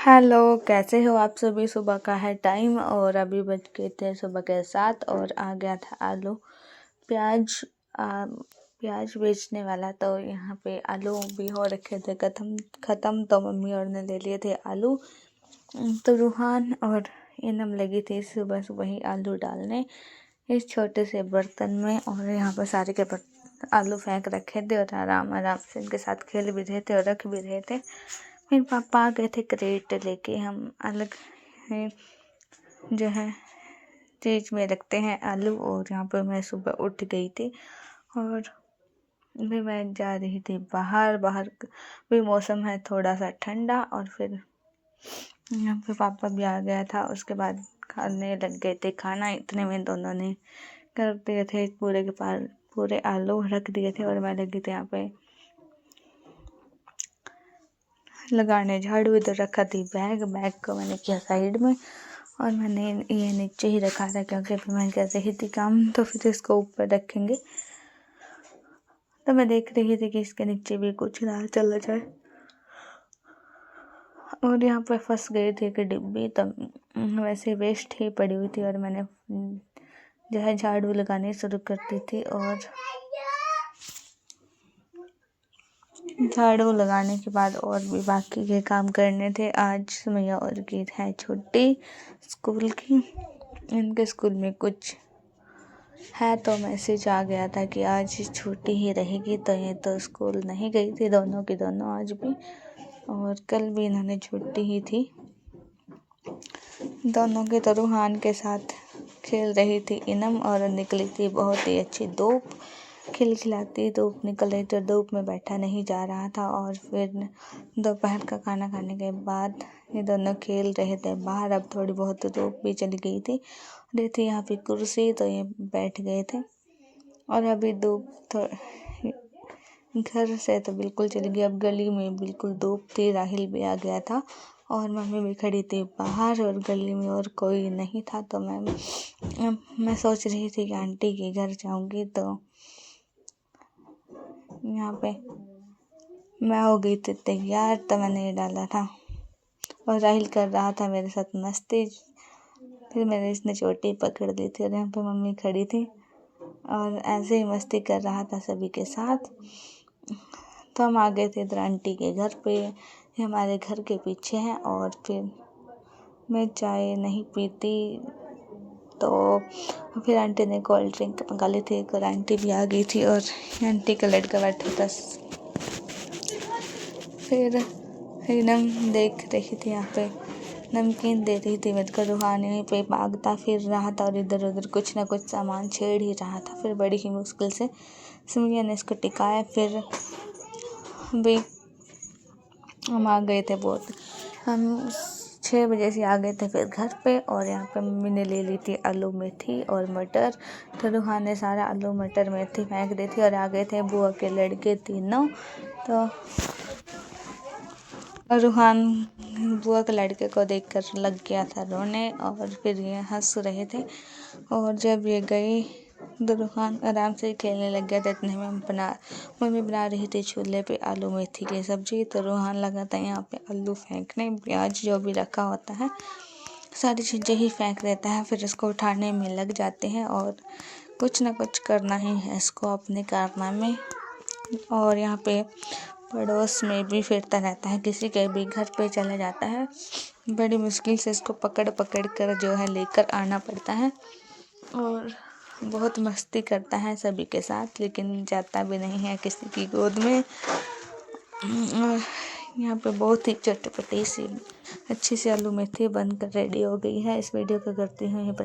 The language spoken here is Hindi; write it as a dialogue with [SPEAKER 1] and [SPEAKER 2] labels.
[SPEAKER 1] हेलो, कैसे हो आप सभी। सुबह का है टाइम और अभी बज गए थे सुबह के 7 और आ गया था आलू प्याज। प्याज बेचने वाला, तो यहाँ पे आलू भी हो रखे थे ख़त्म, तो मम्मी और ने ले लिए थे आलू। तो रूहान और इनम लगी थी सुबह सुबह ही आलू डालने इस छोटे से बर्तन में, और यहाँ पर सारे के आलू फेंक रखे थे और आराम आराम से इनके साथ खेल भी रहे थे और रख भी रहे थे। फिर पापा आ गए थे क्रेट लेके। हम अलग जो है चीज में रखते हैं आलू, और यहाँ पर मैं सुबह उठ गई थी और भी मैं जा रही थी बाहर भी मौसम है थोड़ा सा ठंडा, और फिर यहाँ पे पापा भी आ गया था। उसके बाद खाने लग गए थे खाना। इतने में दोनों ने कर दिए थे पूरे आलू रख दिए थे, और मैं लगी थी यहाँ पे लगाने झाड़ू। इधर रखा थी बैग को मैंने किया साइड में, और मैंने ये नीचे ही रखा था क्योंकि फिर मैं कर रही थी काम, तो फिर इसको ऊपर रखेंगे। तो मैं देख रही थी कि इसके नीचे भी कुछ ना चला जाए, और यहाँ पर फंस गई थी एक डिब्बी, तब वैसे वेस्ट ही पड़ी हुई थी, और मैंने जो है झाड़ू लगाने शुरू कर दी थी। और झाड़ू लगाने के बाद और भी बाकी के काम करने थे। आज सुमैया और की है छुट्टी स्कूल की। इनके स्कूल में कुछ है, तो मैसेज आ गया था कि आज छुट्टी ही रहेगी, तो ये तो स्कूल नहीं गई थी दोनों की दोनों आज भी, और कल भी इन्होंने छुट्टी ही थी दोनों के। तो रूहान के साथ खेल रही थी इनम, और निकली थी बहुत ही अच्छी धूप, खिलखिलाती धूप निकल रही थी। धूप में बैठा नहीं जा रहा था, और फिर दोपहर का खाना खाने के बाद ये दोनों खेल रहे थे बाहर। अब थोड़ी बहुत धूप भी चली गई थी, और थी यहाँ पे कुर्सी, तो ये बैठ गए थे। और अभी धूप घर से तो बिल्कुल चली गई, अब गली में बिल्कुल धूप थी। राहिल भी आ गया था और मम्मी भी खड़ी थी बाहर, और गली में और कोई नहीं था। तो मैं सोच रही थी कि आंटी के घर जाऊंगी, तो यहाँ पे मैं हो गई थी तैयार, तो मैंने ये डाला था, और राहिल कर रहा था मेरे साथ मस्ती। फिर मैंने इसने चोटी पकड़ ली थी, और यहाँ पे मम्मी खड़ी थी और ऐसे ही मस्ती कर रहा था सभी के साथ। तो हम आ गए थे इधर आंटी के घर पे, ये हमारे घर के पीछे है। और फिर मैं चाय नहीं पीती, तो फिर आंटी ने कोल्ड ड्रिंक मंगा ली थी, और आंटी भी आ गई थी, और आंटी का लड़का बैठा था। फिर नम देख रही थी, यहाँ पे नमकीन दे रही थी मेरे को। रूहान यहीं पे भागता फिर रहा था और इधर उधर कुछ ना कुछ सामान छेड़ ही रहा था। फिर बड़ी ही मुश्किल से सुमैया ने इसको टिकाया। फिर भी हम आ गए थे हम 6 बजे से आ गए थे फिर घर पे। और यहाँ पे मम्मी ने ले ली थी आलू मेथी और मटर, तो रूहान ने सारा आलू मटर मेथी फेंक दी थी। और आ गए थे बुआ के लड़के तीनों, तो रूहान बुआ के लड़के को देखकर लग गया था रोने, और फिर ये हंस रहे थे। और जब ये गई तो रूहान आराम से खेलने लग गया था। इतने में मम्मी बना रही थी चूल्हे पे आलू मेथी की सब्जी, तो रूहान लगा था यहाँ पे आलू फेंकने। प्याज जो भी रखा होता है सारी चीज़ें ही फेंक देता है, फिर इसको उठाने में लग जाते हैं, और कुछ ना कुछ करना ही है इसको अपने कारनामे। और यहाँ पे पड़ोस में भी फिरता रहता है, किसी के भी घर पे चला जाता है। बड़ी मुश्किल से इसको पकड़ कर जो है लेकर आना पड़ता है, और बहुत मस्ती करता है सभी के साथ, लेकिन जाता भी नहीं है किसी की गोद में। और यहाँ पे बहुत ही चटपटी सी अच्छी सी आलू मेथी बनकर रेडी हो गई है। इस वीडियो को करती हूँ यहीं पर